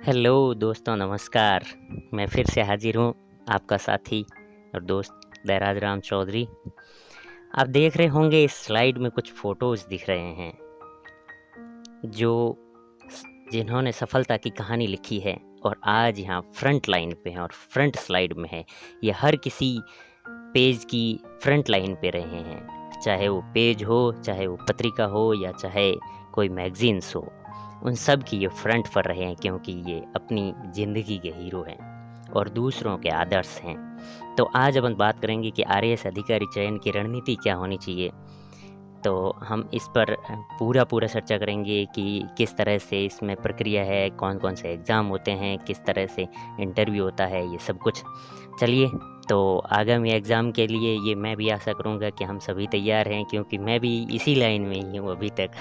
Hello दोस्तों, नमस्कार। मैं फिर से हाजिर हूँ, आपका साथी और दोस्त बैराज राम चौधरी। आप देख रहे होंगे इस स्लाइड में कुछ फ़ोटोज़ दिख रहे हैं, जो जिन्होंने सफलता की कहानी लिखी है और आज यहाँ फ्रंट लाइन पे हैं और फ्रंट स्लाइड में है। ये हर किसी पेज की फ्रंट लाइन पे रहे हैं, चाहे वो पेज हो, चाहे वो पत्रिका हो या चाहे कोई मैगज़ीन्स हो। उन सब की ये फ्रंट पर रहे हैं क्योंकि ये अपनी ज़िंदगी के हीरो हैं और दूसरों के आदर्श हैं। तो आज अपन बात करेंगे कि आरएएस अधिकारी चयन की रणनीति क्या होनी चाहिए। तो हम इस पर पूरा चर्चा करेंगे कि किस तरह से इसमें प्रक्रिया है, कौन-कौन से एग्ज़ाम होते हैं, किस तरह से इंटरव्यू होता है, ये सब कुछ। चलिए, तो आगामी एग्ज़ाम के लिए ये मैं भी आशा करूँगा कि हम सभी तैयार हैं, क्योंकि मैं भी इसी लाइन में ही हूँ अभी तक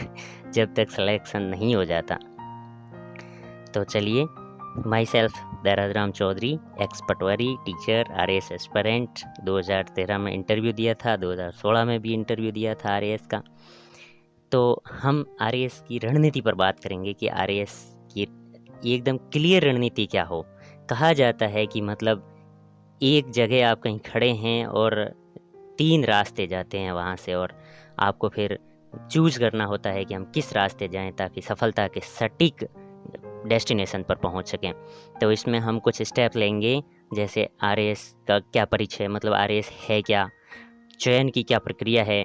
जब तक सिलेक्शन नहीं हो जाता। तो चलिए, myself Bairaj Ram Chaudhary, ex patwari, teacher, RAS aspirant. 2013 में इंटरव्यू दिया था, 2016 में भी इंटरव्यू दिया था आरएएस का। तो हम आरएएस की रणनीति पर बात करेंगे कि आरएएस की एकदम क्लियर रणनीति क्या हो। कहा जाता है कि मतलब एक जगह आप कहीं खड़े हैं और 3 रास्ते जाते हैं वहाँ से, और आपको फिर चूज़ करना होता है कि हम किस रास्ते जाएँ ताकि सफलता के सटीक डेस्टिनेशन पर पहुँच सकें। तो इसमें हम कुछ स्टेप लेंगे, जैसे आरएएस का क्या परिचय, मतलब आरएएस है क्या? चयन की क्या प्रक्रिया है?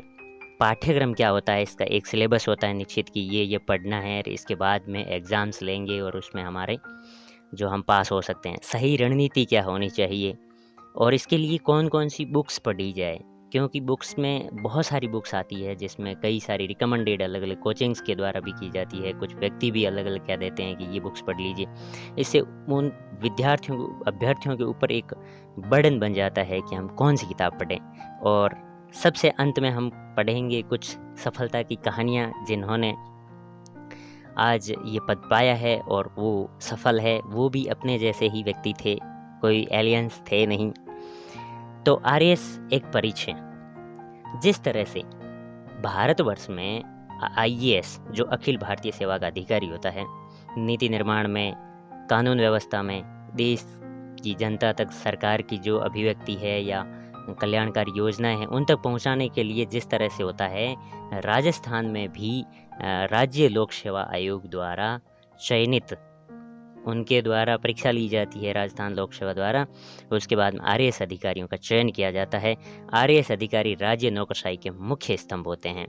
पाठ्यक्रम क्या होता है? इसका एक सिलेबस होता है निश्चित कि ये पढ़ना है, और इसके बाद में एग्ज़ाम्स लेंगे और उसमें हमारे जो हम पास हो सकते हैं। सही रणनीति क्या होनी चाहिए और इसके लिए कौन-कौन सी बुक्स पढ़ी जाए, क्योंकि बुक्स में बहुत सारी बुक्स आती है जिसमें कई सारी रिकमेंडेड अलग-अलग कोचिंग्स के द्वारा भी की जाती है। कुछ व्यक्ति भी अलग-अलग कह देते हैं कि ये बुक्स पढ़ लीजिए। इससे उन अभ्यर्थियों के ऊपर एक बर्डन बन जाता है कि हम कौन-सी किताब पढ़ें, और सबसे अंत में हम पढ़ेंगे कुछ सफलता की कहानियाँ, जिन्होंने आज ये पद पाया है और वो सफल है। वो भी अपने जैसे ही व्यक्ति थे, कोई एलियंस थे नहीं। तो आरएएस एक परिचय, जिस तरह से भारतवर्ष में आईएएस जो अखिल भारतीय सेवा का अधिकारी होता है, नीति निर्माण में, कानून व्यवस्था में, देश की जनता तक सरकार की जो अभिव्यक्ति है या कल्याणकारी योजनाएं हैं उन तक पहुंचाने के लिए जिस तरह से होता है, राजस्थान में भी राज्य लोक सेवा आयोग द्वारा चयनित, उनके द्वारा परीक्षा ली जाती है राजस्थान लोक सेवा द्वारा। उसके बाद में आरएएस अधिकारियों का चयन किया जाता है। आरएएस अधिकारी राज्य नौकरशाही के मुख्य स्तंभ होते हैं,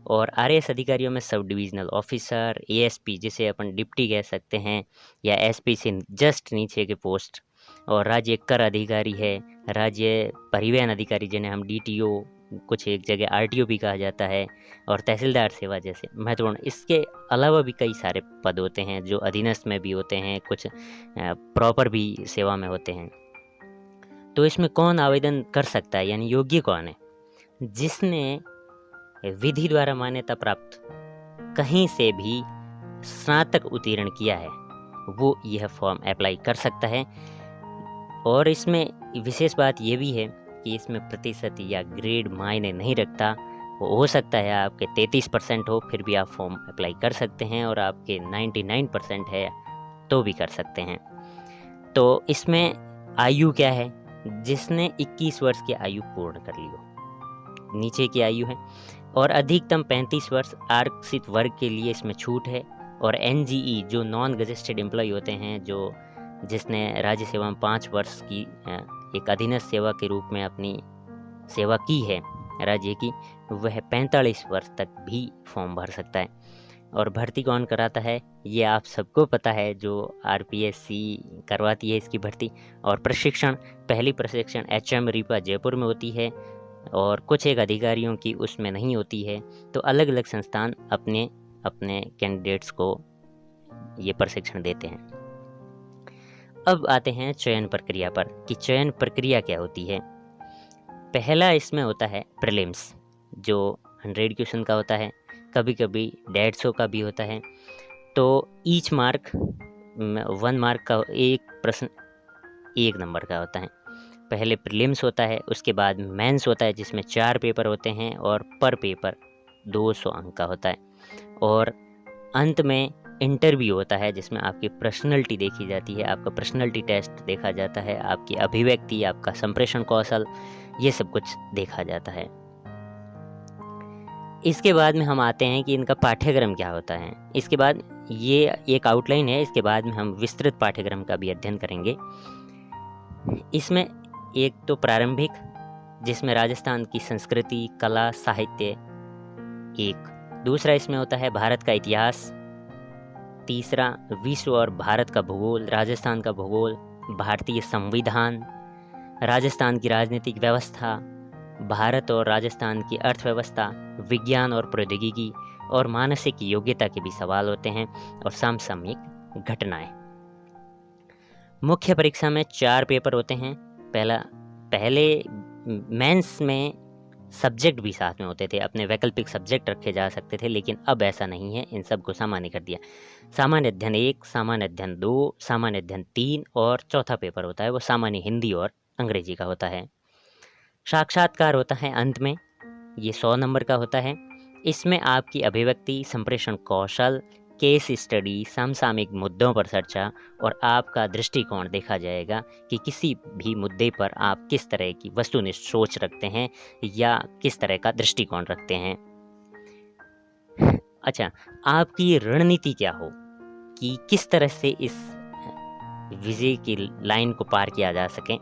और आरएएस अधिकारियों में सब डिविजनल ऑफिसर, एएसपी जिसे अपन डिप्टी कह सकते हैं, या एसपी से जस्ट नीचे के पोस्ट, और राज्य कर अधिकारी है, राज्य परिवहन अधिकारी जिन्हें हम डीटीओ, कुछ एक जगह आरटीओ भी कहा जाता है, और तहसीलदार सेवा जैसे महत्वपूर्ण। इसके अलावा भी कई सारे पद होते हैं जो अधीनस्थ में भी होते हैं, कुछ प्रॉपर भी सेवा में होते हैं। तो इसमें कौन आवेदन कर सकता है, यानी योग्य कौन है? जिसने विधि द्वारा मान्यता प्राप्त कहीं से भी स्नातक उत्तीर्ण किया है, वो यह फॉर्म अप्लाई कर सकता है। और इसमें विशेष बात ये भी है कि इसमें प्रतिशत या ग्रेड मायने नहीं रखता। वो हो सकता है आपके 33% हो, फिर भी आप फॉर्म अप्लाई कर सकते हैं, और आपके 99% है तो भी कर सकते हैं। तो इसमें आयु क्या है? जिसने 21 वर्ष की आयु पूर्ण कर ली हो, नीचे की आयु है, और अधिकतम 35 वर्ष। आरक्षित वर्ग के लिए इसमें छूट है। और एनजीई जो नॉन गजेस्टेड एम्प्लॉय होते हैं, जो जिसने राज्य सेवा में 5 वर्ष की एक अधीनस्थ सेवा के रूप में अपनी सेवा की है राज्य की, वह 45 वर्ष तक भी फॉर्म भर सकता है। और भर्ती कौन कराता है, ये आप सबको पता है, जो आरपीएससी करवाती है इसकी भर्ती। और प्रशिक्षण, पहली प्रशिक्षण एचएम रीपा जयपुर में होती है, और कुछ एक अधिकारियों की उसमें नहीं होती है। तो अलग अलग संस्थान अपने अपने कैंडिडेट्स को ये प्रशिक्षण देते हैं। अब आते हैं चयन प्रक्रिया पर कि चयन प्रक्रिया क्या होती है। पहला इसमें होता है प्रीलिम्स, जो 100 क्वेश्चन का होता है, कभी कभी 150 का भी होता है। तो ईच मार्क 1 मार्क का एक प्रश्न 1 नंबर का होता है। पहले प्रीलिम्स होता है, उसके बाद मेंस होता है जिसमें 4 पेपर होते हैं, और पर पेपर 200 अंक का होता है। और अंत में इंटरव्यू होता है जिसमें आपकी पर्सनैलिटी देखी जाती है, आपका पर्सनैलिटी टेस्ट देखा जाता है, आपकी अभिव्यक्ति, आपका संप्रेषण कौशल, ये सब कुछ देखा जाता है। इसके बाद में हम आते हैं कि इनका पाठ्यक्रम क्या होता है। इसके बाद ये एक आउटलाइन है, इसके बाद में हम विस्तृत पाठ्यक्रम का भी अध्ययन करेंगे। इसमें एक तो प्रारंभिक, जिसमें राजस्थान की संस्कृति, कला, साहित्य एक। दूसरा इसमें होता है भारत का इतिहास। तीसरा विश्व और भारत का भूगोल, राजस्थान का भूगोल, भारतीय संविधान, राजस्थान की राजनीतिक व्यवस्था, भारत और राजस्थान की अर्थव्यवस्था, विज्ञान और प्रौद्योगिकी और मानसिक योग्यता के भी सवाल होते हैं, और समसामयिक घटनाएं। मुख्य परीक्षा में 4 पेपर होते हैं। पहले मेंस में सब्जेक्ट भी साथ में होते थे, अपने वैकल्पिक सब्जेक्ट रखे जा सकते थे, लेकिन अब ऐसा नहीं है, इन सब को सामान्य कर दिया। सामान्य अध्ययन 1, सामान्य अध्ययन 2, सामान्य अध्ययन 3 और चौथा पेपर होता है वो सामान्य हिंदी और अंग्रेजी का होता है। साक्षात्कार होता है अंत में, ये 100 नंबर का होता है। इसमें आपकी अभिव्यक्ति, संप्रेषण कौशल, केस स्टडी, समसामयिक मुद्दों पर चर्चा और आपका दृष्टिकोण देखा जाएगा कि किसी भी मुद्दे पर आप किस तरह की वस्तुनिष्ठ सोच रखते हैं या किस तरह का दृष्टिकोण रखते हैं। अच्छा, आपकी रणनीति क्या हो कि किस तरह से इस विजय की लाइन को पार किया जा सके।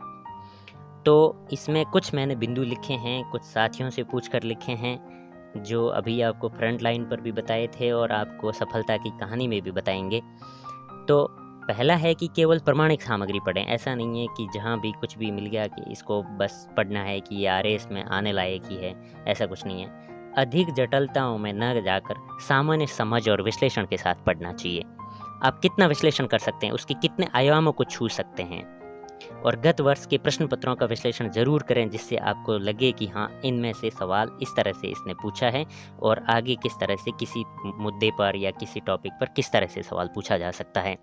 तो इसमें कुछ मैंने बिंदु लिखे हैं, कुछ साथियों से पूछकर लिखे हैं, जो अभी आपको फ्रंट लाइन पर भी बताए थे और आपको सफलता की कहानी में भी बताएंगे। तो पहला है कि केवल प्रमाणिक सामग्री पढ़ें। ऐसा नहीं है कि जहाँ भी कुछ भी मिल गया कि इसको बस पढ़ना है कि ये आरएएस में आने लायक ही है, ऐसा कुछ नहीं है। अधिक जटिलताओं में न जाकर सामान्य समझ और विश्लेषण के साथ पढ़ना चाहिए। आप कितना विश्लेषण कर सकते हैं, उसके कितने आयामों को छू सकते हैं, और गत वर्ष के प्रश्न पत्रों का विश्लेषण जरूर करें, जिससे आपको लगे कि हाँ, इनमें से सवाल इस तरह से इसने पूछा है और आगे किस तरह से किसी मुद्दे पर या किसी टॉपिक पर किस तरह से सवाल पूछा जा सकता है।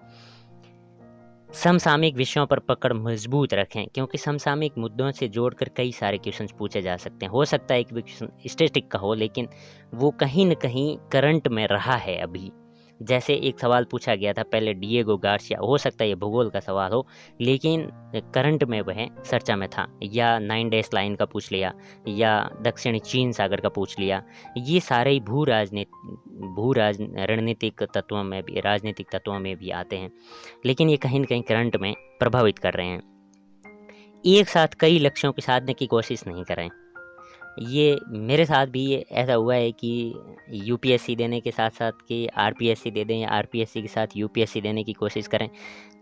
समसामयिक विषयों पर पकड़ मजबूत रखें, क्योंकि समसामयिक मुद्दों से जोड़कर कई सारे क्वेश्चंस पूछे जा सकते हैं। हो सकता है कि क्वेश्चन स्टैटिक का हो, लेकिन वो कहीं न कहीं करंट में रहा है अभी। जैसे एक सवाल पूछा गया था पहले डिएगो गार्सिया, हो सकता है ये भूगोल का सवाल हो, लेकिन करंट में वह चर्चा में था। या 9 डैश लाइन का पूछ लिया, या दक्षिणी चीन सागर का पूछ लिया। ये सारे रणनीतिक तत्वों में भी, राजनीतिक तत्वों में भी आते हैं, लेकिन ये कहीं न कहीं करंट में प्रभावित कर रहे हैं। एक साथ कई लक्ष्यों को साधने की कोशिश नहीं करें। ये मेरे साथ भी ये ऐसा हुआ है कि यूपीएससी देने के साथ साथ कि आरपीएससी दे दें या आरपीएससी के साथ यूपीएससी देने की कोशिश करें।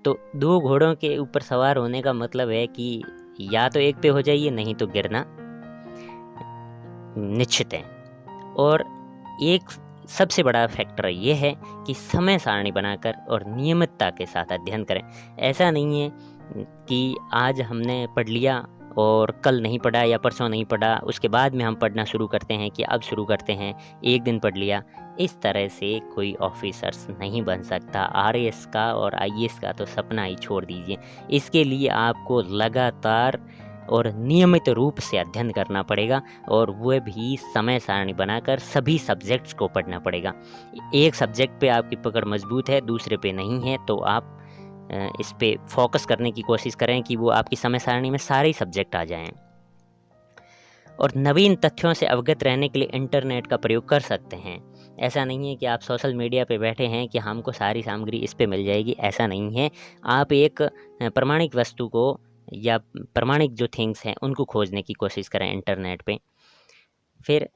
तो 2 घोड़ों के ऊपर सवार होने का मतलब है कि या तो एक पे हो जाइए, नहीं तो गिरना निश्चित है। और एक सबसे बड़ा फैक्टर ये है कि समय सारणी बनाकर और नियमितता के साथ अध्ययन करें। ऐसा नहीं है कि आज हमने पढ़ लिया और कल नहीं पढ़ा या परसों नहीं पढ़ा, उसके बाद में हम पढ़ना शुरू करते हैं कि अब शुरू करते हैं, एक दिन पढ़ लिया। इस तरह से कोई ऑफिसर्स नहीं बन सकता। आरएएस का और आईएएस का तो सपना ही छोड़ दीजिए। इसके लिए आपको लगातार और नियमित रूप से अध्ययन करना पड़ेगा, और वह भी समय सारणी बनाकर सभी सब्जेक्ट्स को पढ़ना पड़ेगा। एक सब्जेक्ट पे आपकी पकड़ मजबूत है, दूसरे पे नहीं है, तो आप इस पे फोकस करने की कोशिश करें कि वो आपकी समय सारणी में सारे सब्जेक्ट आ जाएं। और नवीन तथ्यों से अवगत रहने के लिए इंटरनेट का प्रयोग कर सकते हैं। ऐसा नहीं है कि आप सोशल मीडिया पे बैठे हैं कि हमको सारी सामग्री इस पे मिल जाएगी, ऐसा नहीं है। आप एक प्रमाणिक वस्तु को या प्रमाणिक जो थिंग्स हैं उनको खोजने की कोशिश करें इंटरनेट पे। फिर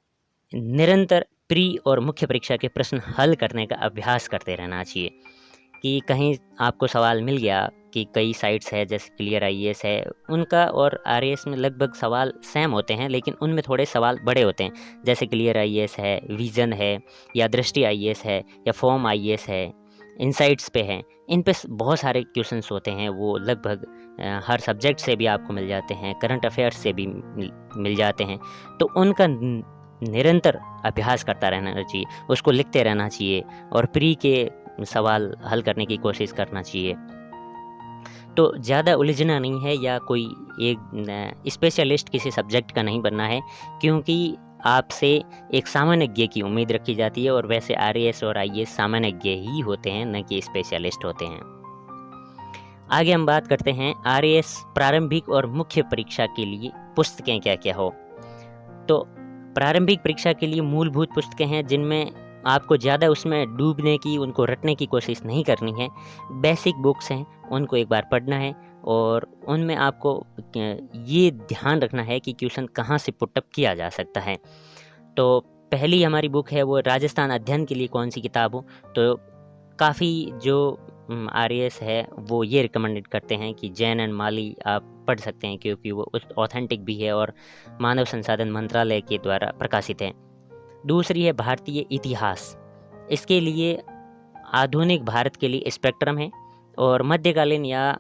निरंतर प्री और मुख्य परीक्षा के प्रश्न हल करने का अभ्यास करते रहना चाहिए। कि कहीं आपको सवाल मिल गया कि कई साइट्स है जैसे क्लियर आईएएस है, उनका और आरएएस में लगभग सवाल सेम होते हैं, लेकिन उनमें थोड़े सवाल बड़े होते हैं। जैसे क्लियर आईएएस है, विजन है, या दृष्टि आईएएस है, या फॉर्म आईएएस है, इनसाइट्स पे है। इन पे बहुत सारे क्वेश्चंस होते हैं, वो लगभग हर सब्जेक्ट से भी आपको मिल जाते हैं, करंट अफेयर्स से भी मिल जाते हैं। तो उनका निरंतर अभ्यास करता रहना चाहिए, उसको लिखते रहना चाहिए और प्री के सवाल हल करने की कोशिश करना चाहिए। तो ज़्यादा उलझना नहीं है या कोई एक स्पेशलिस्ट किसी सब्जेक्ट का नहीं बनना है, क्योंकि आपसे एक सामान्यज्ञ की उम्मीद रखी जाती है, और वैसे आरएएस और आईएएस सामान्यज्ञ ही होते हैं, न कि स्पेशलिस्ट होते हैं। आगे हम बात करते हैं आरएएस प्रारंभिक और मुख्य परीक्षा के लिए पुस्तकें क्या क्या हो। तो प्रारंभिक परीक्षा के लिए मूलभूत पुस्तकें हैं, जिनमें आपको ज़्यादा उसमें डूबने की, उनको रटने की कोशिश नहीं करनी है। बेसिक बुक्स हैं, उनको एक बार पढ़ना है, और उनमें आपको ये ध्यान रखना है कि क्वेश्चन कहाँ से पुटअप किया जा सकता है। तो पहली हमारी बुक है वो राजस्थान अध्ययन के लिए कौन सी किताब हो। तो काफ़ी जो आरएएस है वो ये रिकमेंडेड करते हैं कि जैन एंड माली आप पढ़ सकते हैं, क्योंकि वो ऑथेंटिक भी है और मानव संसाधन मंत्रालय के द्वारा प्रकाशित है। दूसरी है भारतीय इतिहास, इसके लिए आधुनिक भारत के लिए स्पेक्ट्रम है, और मध्यकालीन या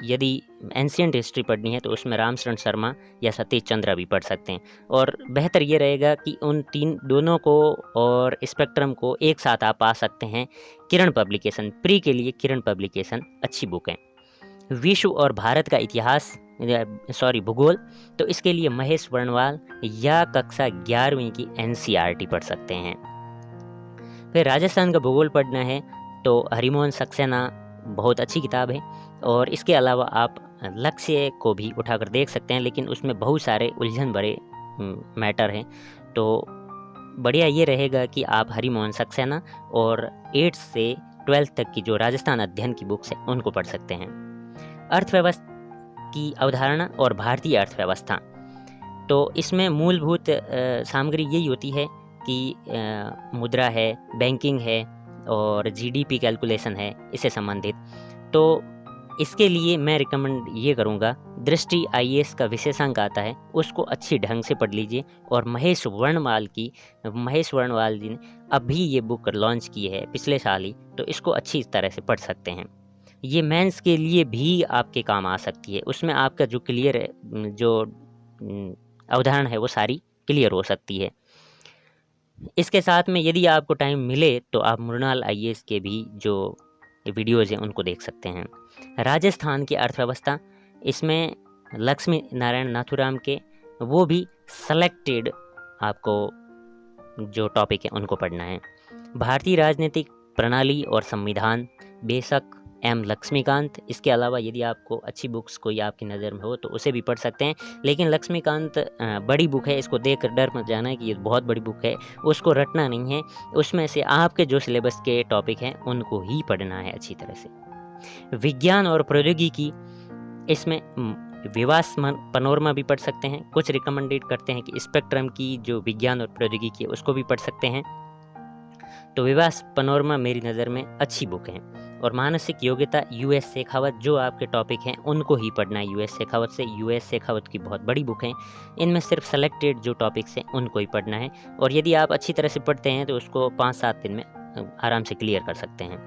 यदि एंशियंट हिस्ट्री पढ़नी है तो उसमें रामशरण शर्मा या सतीश चंद्र भी पढ़ सकते हैं। और बेहतर ये रहेगा कि उन दोनों को और स्पेक्ट्रम को एक साथ आप पा सकते हैं। किरण पब्लिकेशन, प्री के लिए किरण पब्लिकेशन अच्छी बुक है। विश्व और भारत का इतिहास, भूगोल, तो इसके लिए महेश वर्णवाल या कक्षा 11वीं की एनसीईआरटी पढ़ सकते हैं। फिर राजस्थान का भूगोल पढ़ना है तो हरिमोहन सक्सेना बहुत अच्छी किताब है, और इसके अलावा आप लक्ष्य को भी उठाकर देख सकते हैं, लेकिन उसमें बहुत सारे उलझन भरे मैटर हैं। तो बढ़िया ये रहेगा कि आप हरिमोहन सक्सेना और 8th से 12th तक की जो राजस्थान अध्ययन की बुक्स हैं उनको पढ़ सकते हैं। अर्थव्यवस्था की अवधारणा और भारतीय अर्थव्यवस्था, तो इसमें मूलभूत सामग्री यही होती है कि मुद्रा है, बैंकिंग है, और जीडीपी कैलकुलेशन है इससे संबंधित। तो इसके लिए मैं रिकमेंड ये करूँगा, दृष्टि आईएएस का विशेषांक आता है, उसको अच्छी ढंग से पढ़ लीजिए। और महेश वर्णवाल जी ने अभी ये बुक लॉन्च की है पिछले साल ही, तो इसको अच्छी तरह से पढ़ सकते हैं। ये मेंस के लिए भी आपके काम आ सकती है, उसमें आपका जो क्लियर है, जो अवधारणा है वो सारी क्लियर हो सकती है। इसके साथ में यदि आपको टाइम मिले तो आप मृणाल आईएएस के भी जो वीडियोज़ हैं उनको देख सकते हैं। राजस्थान की अर्थव्यवस्था, इसमें लक्ष्मी नारायण नाथुराम के वो भी सेलेक्टेड आपको जो टॉपिक है उनको पढ़ना है। भारतीय राजनीतिक प्रणाली और संविधान, बेशक एम लक्ष्मीकांत। इसके अलावा यदि आपको अच्छी बुक्स कोई आपकी नज़र में हो तो उसे भी पढ़ सकते हैं, लेकिन लक्ष्मीकांत बड़ी बुक है, इसको देख कर डर मत जाना कि ये बहुत बड़ी बुक है, उसको रटना नहीं है। उसमें से आपके जो सिलेबस के टॉपिक हैं उनको ही पढ़ना है अच्छी तरह से। विज्ञान और प्रौद्योगिकी, इसमें विवास पनोरमा भी पढ़ सकते हैं। कुछ रिकमेंडेड करते हैं कि स्पेक्ट्रम की जो विज्ञान और प्रौद्योगिकी है उसको भी पढ़ सकते हैं। तो विवास पनोरमा मेरी नज़र में अच्छी बुक है। और मानसिक योग्यता यूएस शेखावत, जो आपके टॉपिक हैं उनको ही पढ़ना है यूएस शेखावत की बहुत बड़ी बुक है। इनमें सिर्फ सेलेक्टेड जो टॉपिक्स हैं उनको ही पढ़ना है, और यदि आप अच्छी तरह से पढ़ते हैं तो उसको 5-7 दिन में आराम से क्लियर कर सकते हैं।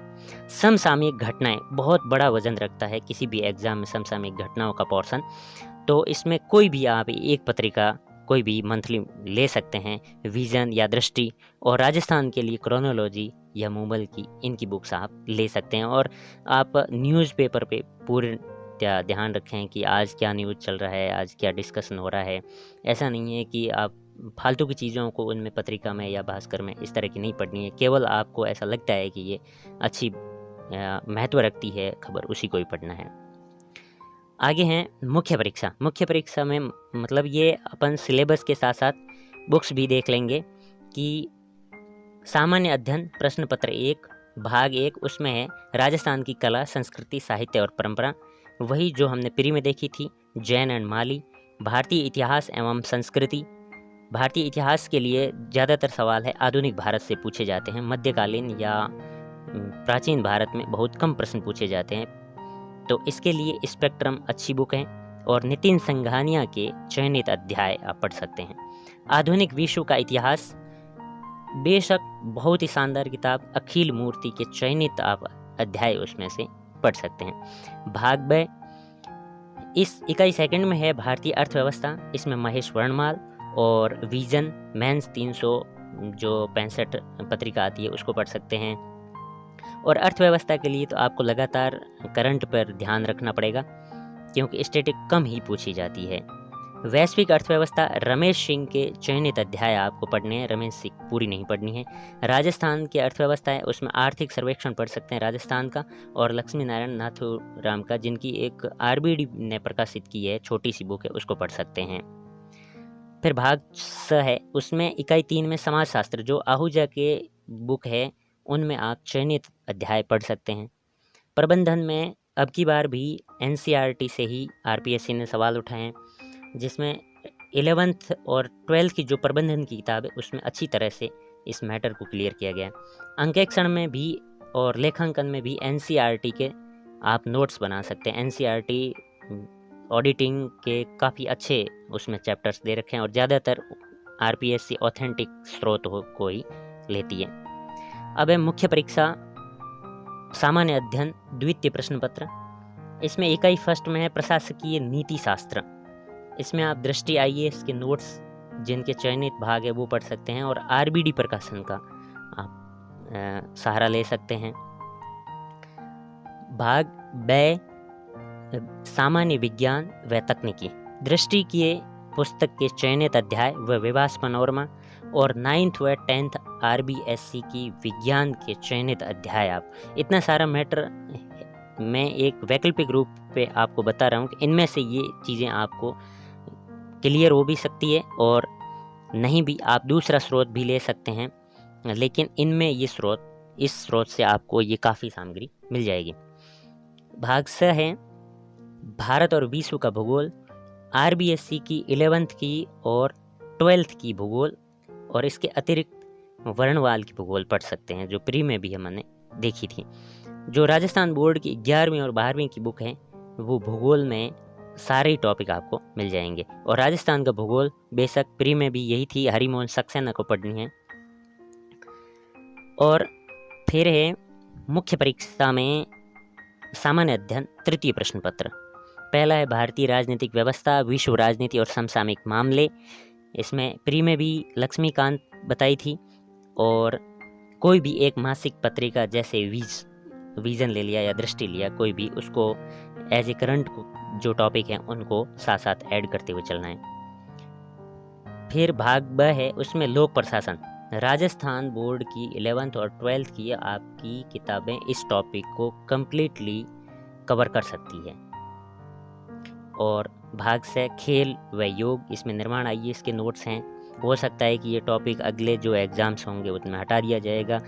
समसामयिक घटनाएं बहुत बड़ा वजन रखता है किसी भी एग्जाम में, समसामयिक घटनाओं का पोर्शन। तो इसमें कोई भी आप एक पत्रिका, कोई भी मंथली ले सकते हैं, विजन या दृष्टि, और राजस्थान के लिए क्रोनोलॉजी या मूमल की, इनकी बुक्स आप ले सकते हैं। और आप न्यूज़पेपर पे पूरे ध्यान रखें कि आज क्या न्यूज़ चल रहा है, आज क्या डिस्कशन हो रहा है। ऐसा नहीं है कि आप फालतू की चीज़ों को उनमें पत्रिका में या भास्कर में इस तरह की नहीं पढ़नी है। केवल आपको ऐसा लगता है कि ये अच्छी महत्व रखती है खबर, उसी को ही पढ़ना है। आगे हैं मुख्य परीक्षा में मतलब ये अपन सिलेबस के साथ साथ बुक्स भी देख लेंगे कि सामान्य अध्ययन प्रश्न पत्र 1 भाग 1, उसमें है राजस्थान की कला, संस्कृति, साहित्य और परंपरा, वही जो हमने प्री में देखी थी, जैन एंड माली। भारतीय इतिहास एवं संस्कृति, भारतीय इतिहास के लिए ज़्यादातर सवाल है आधुनिक भारत से पूछे जाते हैं, मध्यकालीन या प्राचीन भारत में बहुत कम प्रश्न पूछे जाते हैं। तो इसके लिए स्पेक्ट्रम अच्छी बुक है, और नितिन संघानिया के चयनित अध्याय आप पढ़ सकते हैं। आधुनिक विश्व का इतिहास, बेशक बहुत ही शानदार किताब, अखिल मूर्ति के चयनित आप अध्याय उसमें से पढ़ सकते हैं। भाग ब, इस इकाई सेकंड में है भारतीय अर्थव्यवस्था, इसमें महेश वर्णमाल और विजन मेंस 300 जो 65 पत्रिका आती है उसको पढ़ सकते हैं। और अर्थव्यवस्था के लिए तो आपको लगातार करंट पर ध्यान रखना पड़ेगा, क्योंकि स्टैटिक कम ही पूछी जाती है। वैश्विक अर्थव्यवस्था, रमेश सिंह के चयनित अध्याय आपको पढ़ने हैं, रमेश सिंह पूरी नहीं पढ़नी है। राजस्थान की अर्थव्यवस्था है, उसमें आर्थिक सर्वेक्षण पढ़ सकते हैं राजस्थान का, और लक्ष्मी नारायण नाथुराम का, जिनकी एक आरबीडी ने प्रकाशित की है, छोटी सी बुक है, उसको पढ़ सकते हैं। फिर भाग स है, उसमें इकाई 3 में समाजशास्त्र, जो आहूजा के बुक है, उनमें आप चयनित अध्याय पढ़ सकते हैं। प्रबंधन में अब की बार भी एनसीईआरटी से ही आरपीएससी ने सवाल उठाए हैं, जिसमें 11th और 12th की जो प्रबंधन की किताब है उसमें अच्छी तरह से इस मैटर को क्लियर किया गया है। अंकेक्षण में भी और लेखांकन में भी एनसीईआरटी के आप नोट्स बना सकते हैं। एनसीईआरटी ऑडिटिंग के काफ़ी अच्छे उसमें चैप्टर्स दे रखे हैं, और ज़्यादातर आरपीएससी ऑथेंटिक स्रोत को ही लेती है। अब है मुख्य परीक्षा सामान्य अध्ययन द्वितीय प्रश्न पत्र। इसमें इकाई फर्स्ट में है प्रशासकीय नीति शास्त्र। इसमें आप दृष्टि आईएएस के नोट्स जिनके चयनित भाग है वो पढ़ सकते हैं, और आरबीडी प्रकाशन का आप सहारा ले सकते हैं। भाग ब सामान्य विज्ञान व तकनीकी, दृष्टि के पुस्तक के चयनित अध्याय व विवास पनोरमा, और 9th व 10th आरबीएससी की विज्ञान के चयनित अध्याय। आप इतना सारा मैटर मैं एक वैकल्पिक रूप पे आपको बता रहा हूँ कि इनमें से ये चीज़ें आपको क्लियर हो भी सकती है, और नहीं भी आप दूसरा स्रोत भी ले सकते हैं, लेकिन इनमें ये इस स्रोत से आपको ये काफ़ी सामग्री मिल जाएगी। भाग स है भारत और विश्व का भूगोल, आरबीएससी की 11th की और 12th की भूगोल, और इसके अतिरिक्त वर्णवाल की भूगोल पढ़ सकते हैं, जो प्री में भी हमने देखी थी। जो राजस्थान बोर्ड की 11वीं और 12वीं की बुक है, वो भूगोल में सारे टॉपिक आपको मिल जाएंगे, और राजस्थान का भूगोल बेशक प्री में भी यही थी, हरिमोहन सक्सेना को पढ़नी है। और फिर है मुख्य परीक्षा में सामान्य अध्ययन तृतीय प्रश्न पत्र। पहला है भारतीय राजनीतिक व्यवस्था, विश्व राजनीति और समसामयिक मामले। इसमें प्री में भी लक्ष्मीकांत बताई थी, और कोई भी एक मासिक पत्रिका जैसे विजन ले लिया या दृष्टि लिया, कोई भी उसको एज ए करंट जो टॉपिक हैं उनको साथ साथ ऐड करते हुए चलना है। फिर भाग ब है, उसमें लोक प्रशासन, राजस्थान बोर्ड की 11th और 12th की आपकी किताबें इस टॉपिक को कम्प्लीटली कवर कर सकती है। और भाग से खेल व योग, इसमें निर्माण आईएएस के नोट्स हैं। हो सकता है कि ये टॉपिक अगले जो एग्ज़ाम्स होंगे उसमें हटा दिया जाएगा,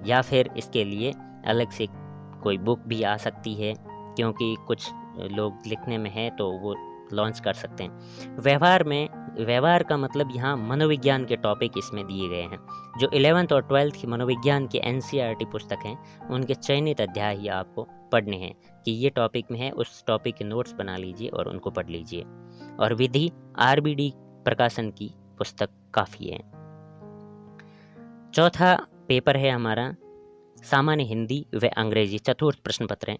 या फिर इसके लिए अलग से कोई बुक भी आ सकती है, क्योंकि कुछ लोग लिखने में है तो वो लॉन्च कर सकते हैं। व्यवहार का मतलब यहाँ मनोविज्ञान के टॉपिक इसमें दिए गए हैं। जो 11th और 12th की मनोविज्ञान के एनसीईआरटी पुस्तक हैं, उनके चयनित अध्याय ही आपको पढ़ने हैं कि ये टॉपिक में है, उस टॉपिक के नोट्स बना लीजिए और उनको पढ़ लीजिए। और विधि आरबीडी प्रकाशन की पुस्तक काफ़ी है। चौथा पेपर है हमारा सामान्य हिंदी व अंग्रेजी, चतुर्थ प्रश्न पत्र है।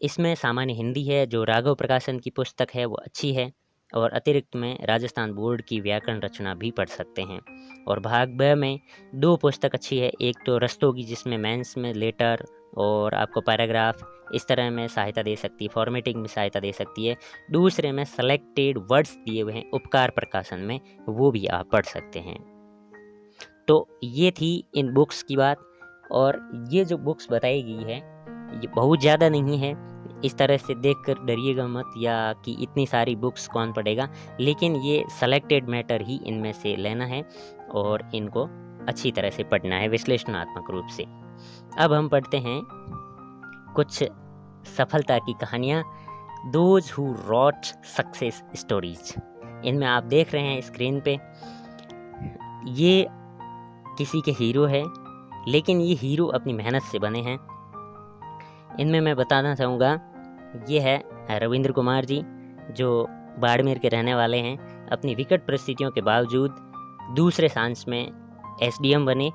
इसमें सामान्य हिंदी है, जो राघव प्रकाशन की पुस्तक है वो अच्छी है, और अतिरिक्त में राजस्थान बोर्ड की व्याकरण रचना भी पढ़ सकते हैं। और भाग ब में 2 पुस्तक अच्छी है, एक तो रस्तोगी जिसमें मेंस में लेटर और आपको पैराग्राफ इस तरह में सहायता दे सकती है, फॉर्मेटिंग में सहायता दे सकती है। दूसरे में सेलेक्टेड वर्ड्स दिए हुए हैं उपकार प्रकाशन में, वो भी आप पढ़ सकते हैं। तो ये थी इन बुक्स की बात, और ये जो बुक्स बताई गई है ये बहुत ज़्यादा नहीं है, इस तरह से देखकर डरिएगा मत या कि इतनी सारी बुक्स कौन पढ़ेगा, लेकिन ये सेलेक्टेड मैटर ही इनमें से लेना है और इनको अच्छी तरह से पढ़ना है विश्लेषणात्मक रूप से। अब हम पढ़ते हैं कुछ सफलता की कहानियाँ, those who rot success stories. इनमें आप देख रहे हैं स्क्रीन पे, ये किसी के हीरो है, लेकिन ये हीरो अपनी मेहनत से बने हैं। इनमें मैं बताना चाहूँगा, ये है रविंद्र कुमार जी, जो बाड़मेर के रहने वाले हैं। अपनी विकट परिस्थितियों के बावजूद दूसरे सांस में एसडीएम बने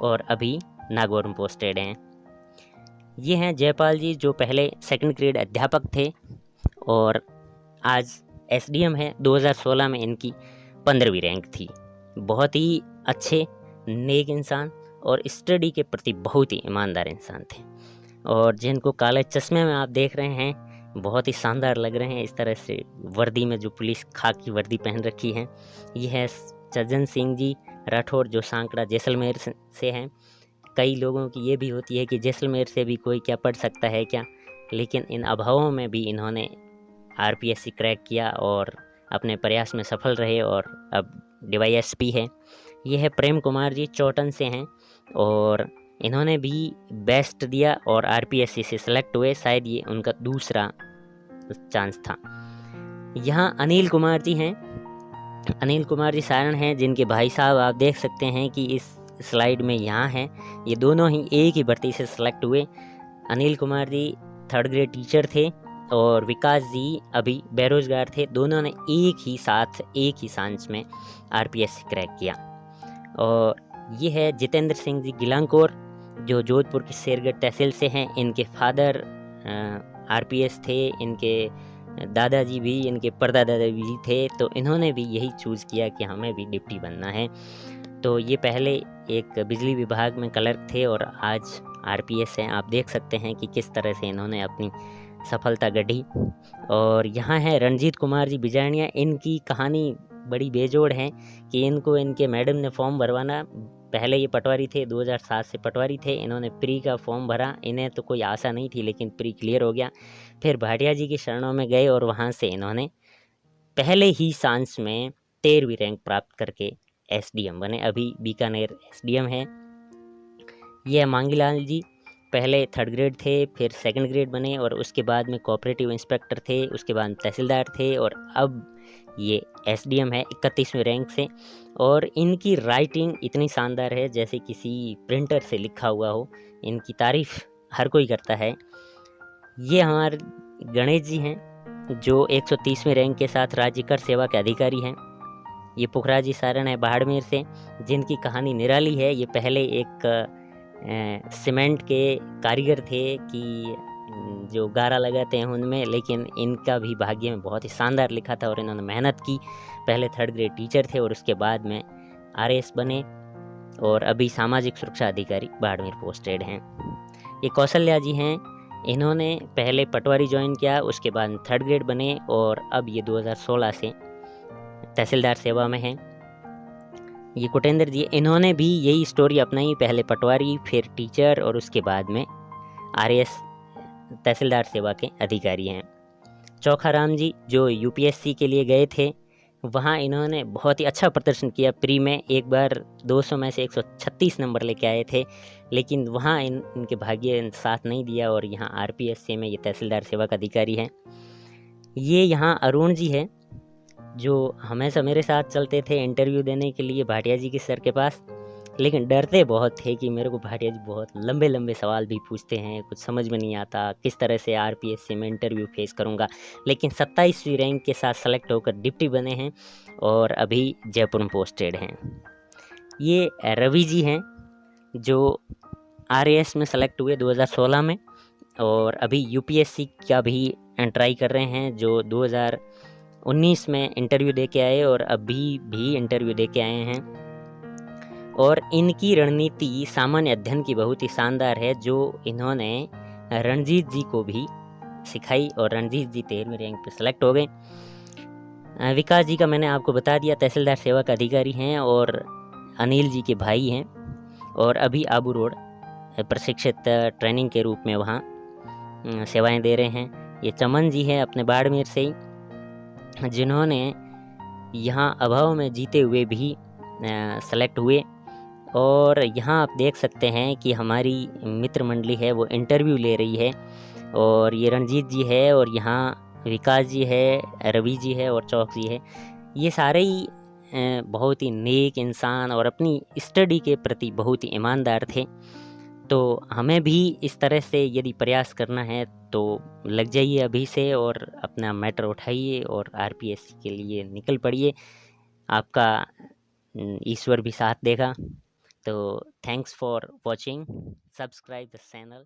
और अभी नागौर में पोस्टेड हैं। ये हैं जयपाल जी, जो पहले 2nd ग्रेड अध्यापक थे और आज एसडीएम है। 2016 में इनकी 15वीं रैंक थी। बहुत ही अच्छे नेक इंसान और स्टडी के प्रति बहुत ही ईमानदार इंसान थे। और जिनको काले चश्मे में आप देख रहे हैं, बहुत ही शानदार लग रहे हैं इस तरह से वर्दी में, जो पुलिस खाकी वर्दी पहन रखी है। ये है सज्जन सिंह जी राठौर, जो सांकड़ा जैसलमेर से हैं। कई लोगों की ये भी होती है कि जैसलमेर से भी कोई क्या पढ़ सकता है क्या, लेकिन इन अभावों में भी इन्होंने आरपीएससी क्रैक किया और अपने प्रयास में सफल रहे और अब डीवाईएसपी है। ये है प्रेम कुमार जी, चौटन से हैं और इन्होंने भी बेस्ट दिया और आरपीएससी से सेलेक्ट हुए। शायद ये उनका दूसरा चांस था। यहाँ अनिल कुमार जी हैं। अनिल कुमार जी सारण हैं, जिनके भाई साहब आप देख सकते हैं कि इस स्लाइड में यहाँ हैं। ये दोनों ही एक ही भर्ती से सेलेक्ट हुए। Anil Kumar ji 3rd grade teacher थे और विकास जी अभी बेरोजगार थे। दोनों ने एक ही साथ एक ही सांस में आरपीएससी क्रैक किया। और ये है जितेंद्र सिंह जी गिलांकोर, जो जोधपुर की शेरगढ़ तहसील से हैं। इनके फादर आरपीएस थे, इनके दादाजी भी, इनके परदादा भी थे, तो इन्होंने भी यही चूज़ किया कि हमें भी डिप्टी बनना है। तो ये पहले एक बिजली विभाग में क्लर्क थे और आज आरपीएस हैं। आप देख सकते हैं कि किस तरह से इन्होंने अपनी सफलता गढ़ी। और यहाँ है रणजीत कुमार जी बिजानिया। इनकी कहानी बड़ी बेजोड़ है कि इनको इनके मैडम ने फॉर्म भरवाना, पहले ये पटवारी थे, 2007 से पटवारी थे। इन्होंने प्री का फॉर्म भरा, इन्हें तो कोई आशा नहीं थी, लेकिन प्री क्लियर हो गया। फिर भाटिया जी की शरणों में गए और वहाँ से इन्होंने पहले ही सांस में 13वीं रैंक प्राप्त करके एसडीएम बने। अभी बीकानेर एसडीएम है। ये मांगीलाल जी पहले 3rd ग्रेड थे, फिर 2nd ग्रेड बने और उसके बाद में कोऑपरेटिव इंस्पेक्टर थे, उसके बाद तहसीलदार थे और अब ये एसडीएम है 31वें रैंक से। और इनकी राइटिंग इतनी शानदार है जैसे किसी प्रिंटर से लिखा हुआ हो। इनकी तारीफ हर कोई करता है। ये हमारे गणेश जी हैं, जो 130वें रैंक के साथ राज्य कर सेवा के अधिकारी हैं। ये पुखराजी सारण है बाड़मेर से, जिनकी कहानी निराली है। ये पहले एक सीमेंट के कारीगर थे कि जो गारा लगाते हैं उनमें, लेकिन इनका भी भाग्य में बहुत ही शानदार लिखा था और इन्होंने मेहनत की। पहले 3rd ग्रेड टीचर थे और उसके बाद में आरएएस बने और अभी सामाजिक सुरक्षा अधिकारी बाड़मेर पोस्टेड हैं। ये कौशल्या जी हैं। इन्होंने पहले पटवारी ज्वाइन किया, उसके बाद 3rd ग्रेड बने और अब ये 2016 से तहसीलदार सेवा में हैं। ये कुटेंद्र जी, इन्होंने भी यही स्टोरी अपनाई, पहले पटवारी फिर टीचर और उसके बाद में आरएएस तहसीलदार सेवा के अधिकारी हैं। चौखाराम जी, जो यूपीएससी के लिए गए थे, वहाँ इन्होंने बहुत ही अच्छा प्रदर्शन किया। प्री में एक बार 200 में से 136 नंबर लेके आए थे, लेकिन वहाँ इनके भाग्य साथ नहीं दिया और यहाँ आरपीएससी में ये तहसीलदार सेवा का अधिकारी हैं। ये यहाँ अरुण जी है, जो हमेशा मेरे साथ चलते थे इंटरव्यू देने के लिए भाटिया जी के सर के पास, लेकिन डरते बहुत थे कि मेरे को भाटिया जी बहुत लंबे लंबे सवाल भी पूछते हैं, कुछ समझ में नहीं आता किस तरह से आरपीएससी में इंटरव्यू फेस करूंगा। लेकिन 27वीं रैंक के साथ सेलेक्ट होकर डिप्टी बने हैं और अभी जयपुर में पोस्टेड हैं। ये रवि जी हैं, जो आरएएस में सेलेक्ट हुए 2016 में और अभी यूपीएससी का भी ट्राई कर रहे हैं, जो 2019 में इंटरव्यू दे के आए और अभी भी इंटरव्यू दे के आए हैं। और इनकी रणनीति सामान्य अध्ययन की बहुत ही शानदार है, जो इन्होंने रणजीत जी को भी सिखाई और रणजीत जी 13वीं रैंक पे सेलेक्ट हो गए। विकास जी का मैंने आपको बता दिया, तहसीलदार सेवा का अधिकारी हैं और अनिल जी के भाई हैं और अभी आबू रोड प्रशिक्षित ट्रेनिंग के रूप में वहाँ सेवाएं दे रहे हैं। ये चमन जी हैं अपने बाड़मेर से ही, जिन्होंने यहाँ अभाव में जीते हुए भी सेलेक्ट हुए। और यहाँ आप देख सकते हैं कि हमारी मित्र मंडली है वो इंटरव्यू ले रही है और ये रणजीत जी है और यहाँ विकास जी है, रवि जी है और चौक जी है। ये सारे ही बहुत ही नेक इंसान और अपनी स्टडी के प्रति बहुत ही ईमानदार थे। तो हमें भी इस तरह से यदि प्रयास करना है तो लग जाइए अभी से और अपना मैटर उठाइए और आरपीएससी के लिए निकल पड़िए। आपका ईश्वर भी साथ देगा। तो thanks for watching, subscribe the channel.